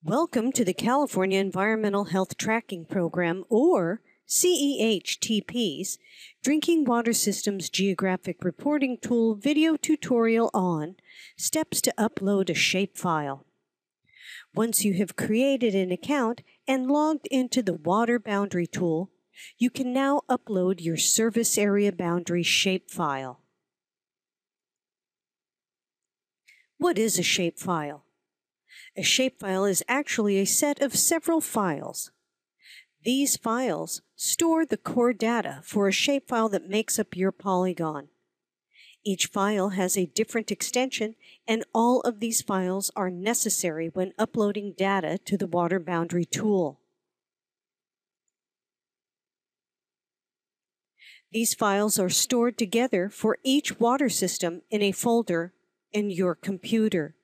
Welcome to the California Environmental Health Tracking Program, or CEHTP's Drinking Water Systems Geographic Reporting Tool video tutorial on Steps to Upload a Shapefile. Once you have created an account and logged into the Water Boundary tool, you can now upload your service area boundary shapefile. What is a shapefile? A shapefile is actually a set of several files. These files store the core data for a shapefile that makes up your polygon. Each file has a different extension, and all of these files are necessary when uploading data to the Water Boundary tool. These files are stored together for each water system in a folder in your computer.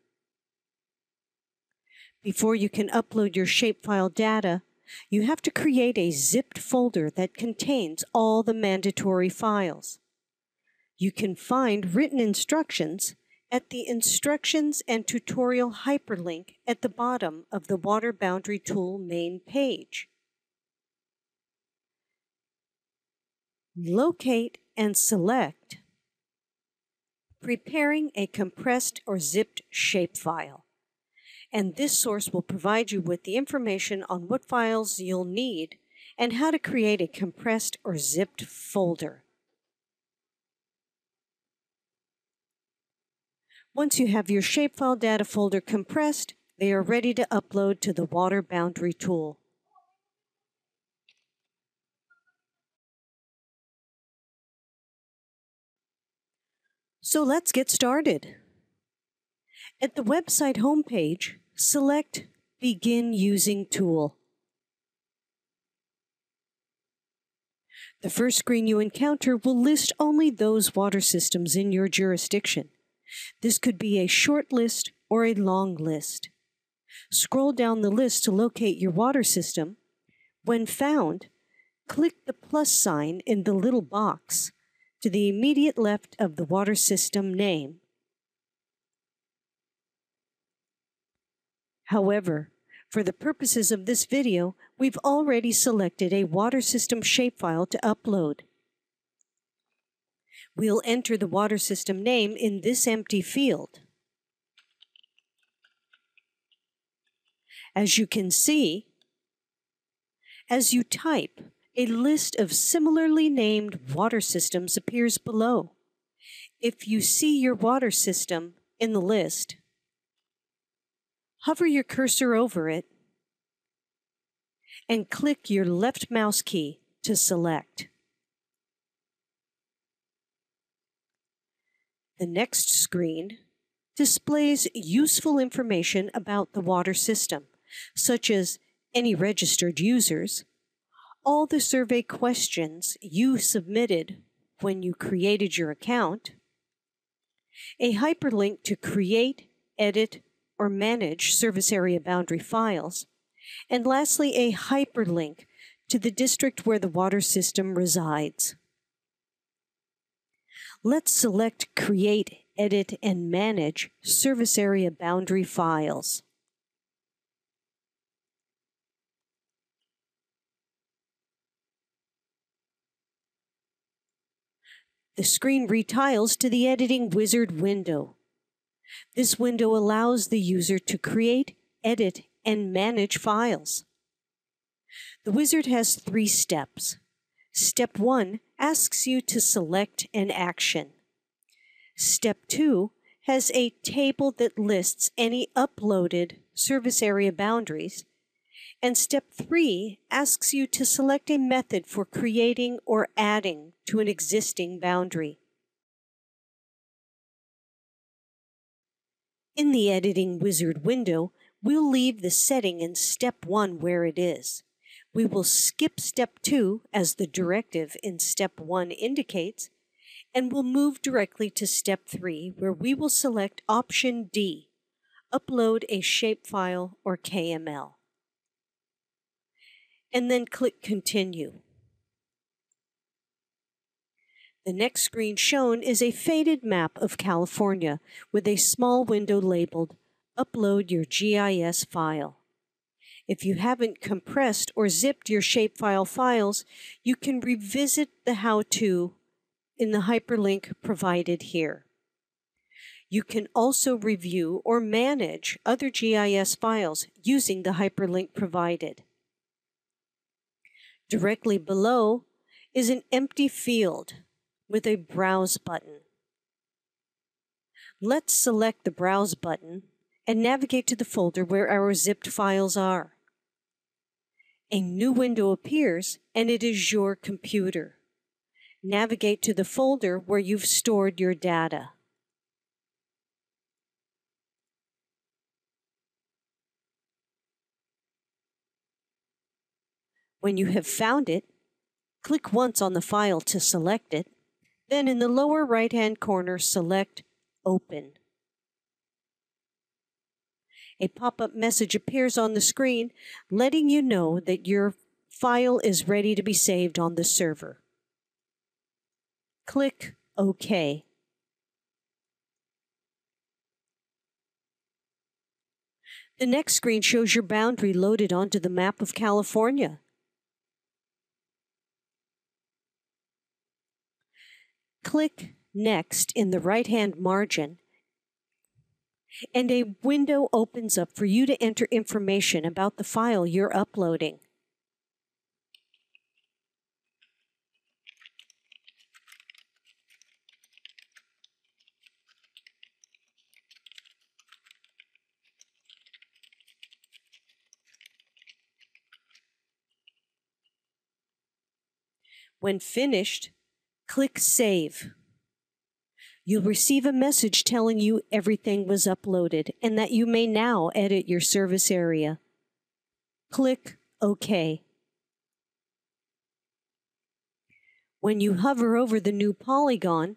Before you can upload your shapefile data, you have to create a zipped folder that contains all the mandatory files. You can find written instructions at the Instructions and Tutorial hyperlink at the bottom of the Water Boundary Tool main page. Locate and select Preparing a compressed or zipped shapefile. And this source will provide you with the information on what files you'll need and how to create a compressed or zipped folder. Once you have your shapefile data folder compressed, they are ready to upload to the Water Boundary tool. So let's get started. At the website homepage, select Begin Using Tool. The first screen you encounter will list only those water systems in your jurisdiction. This could be a short list or a long list. Scroll down the list to locate your water system. When found, click the plus sign in the little box to the immediate left of the water system name. However, for the purposes of this video, we've already selected a water system shapefile to upload. We'll enter the water system name in this empty field. As you can see, as you type, a list of similarly named water systems appears below. If you see your water system in the list, hover your cursor over it and click your left mouse key to select. The next screen displays useful information about the water system, such as any registered users, all the survey questions you submitted when you created your account, a hyperlink to create, edit, or manage service area boundary files, and lastly, a hyperlink to the district where the water system resides. Let's select Create, Edit, and Manage Service Area Boundary Files. The screen retiles to the Editing Wizard window. This window allows the user to create, edit, and manage files. The wizard has 3 steps. Step 1 asks you to select an action. Step 2 has a table that lists any uploaded service area boundaries. And Step 3 asks you to select a method for creating or adding to an existing boundary. In the Editing Wizard window, we'll leave the setting in Step 1 where it is. We will skip Step 2 as the directive in Step 1 indicates, and we'll move directly to Step 3 where we will select Option D, Upload a Shapefile or KML, and then click Continue. The next screen shown is a faded map of California with a small window labeled Upload Your GIS File. If you haven't compressed or zipped your shapefile files, you can revisit the how-to in the hyperlink provided here. You can also review or manage other GIS files using the hyperlink provided. Directly below is an empty field with a Browse button. Let's select the Browse button and navigate to the folder where our zipped files are. A new window appears and it is your computer. Navigate to the folder where you've stored your data. When you have found it, click once on the file to select it, then in the lower right-hand corner, select Open. A pop-up message appears on the screen letting you know that your file is ready to be saved on the server. Click OK. The next screen shows your boundary loaded onto the map of California. Click Next in the right-hand margin, and a window opens up for you to enter information about the file you're uploading. When finished, click Save. You'll receive a message telling you everything was uploaded and that you may now edit your service area. Click OK. When you hover over the new polygon,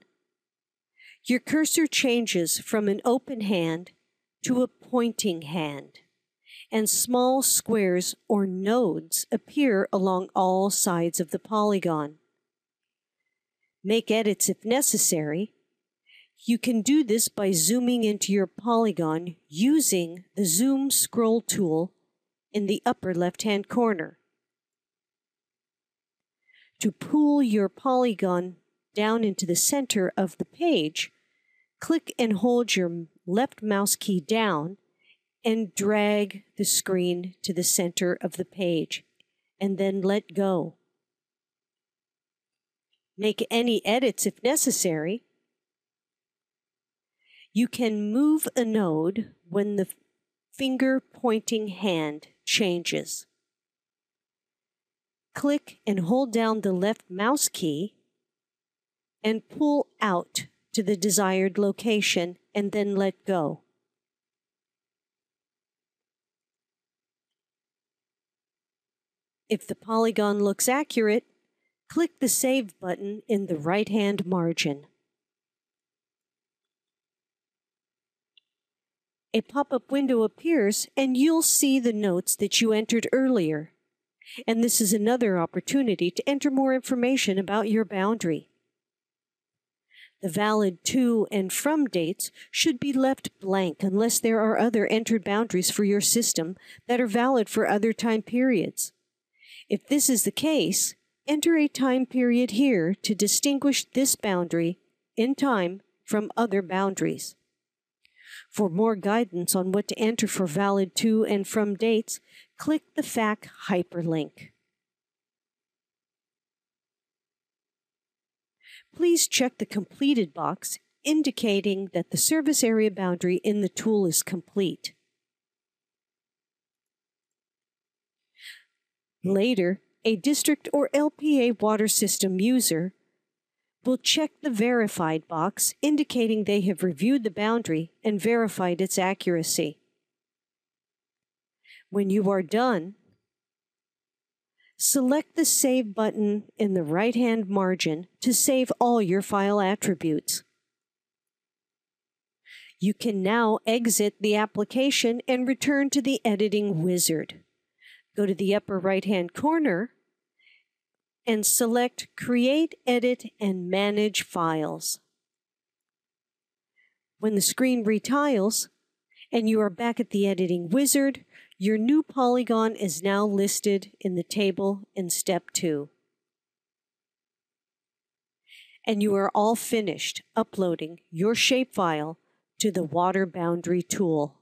your cursor changes from an open hand to a pointing hand, and small squares or nodes appear along all sides of the polygon. Make edits if necessary. You can do this by zooming into your polygon using the Zoom Scroll tool in the upper left-hand corner. To pull your polygon down into the center of the page, click and hold your left mouse key down and drag the screen to the center of the page, and then let go. Make any edits if necessary. You can move a node when the finger pointing hand changes. Click and hold down the left mouse key and pull out to the desired location and then let go. If the polygon looks accurate, click the Save button in the right-hand margin. A pop-up window appears and you'll see the notes that you entered earlier. And this is another opportunity to enter more information about your boundary. The valid to and from dates should be left blank unless there are other entered boundaries for your system that are valid for other time periods. If this is the case, enter a time period here to distinguish this boundary in time from other boundaries. For more guidance on what to enter for valid to and from dates, click the FAQ hyperlink. Please check the completed box indicating that the service area boundary in the tool is complete. Later, a district or LPA water system user will check the verified box indicating they have reviewed the boundary and verified its accuracy. When you are done, select the Save button in the right-hand margin to save all your file attributes. You can now exit the application and return to the editing wizard. Go to the upper right-hand corner and select Create, Edit, and Manage Files. When the screen retiles and you are back at the editing wizard, Your new polygon is now listed in the table in Step 2. And you are all finished uploading your shapefile to the Water Boundary tool.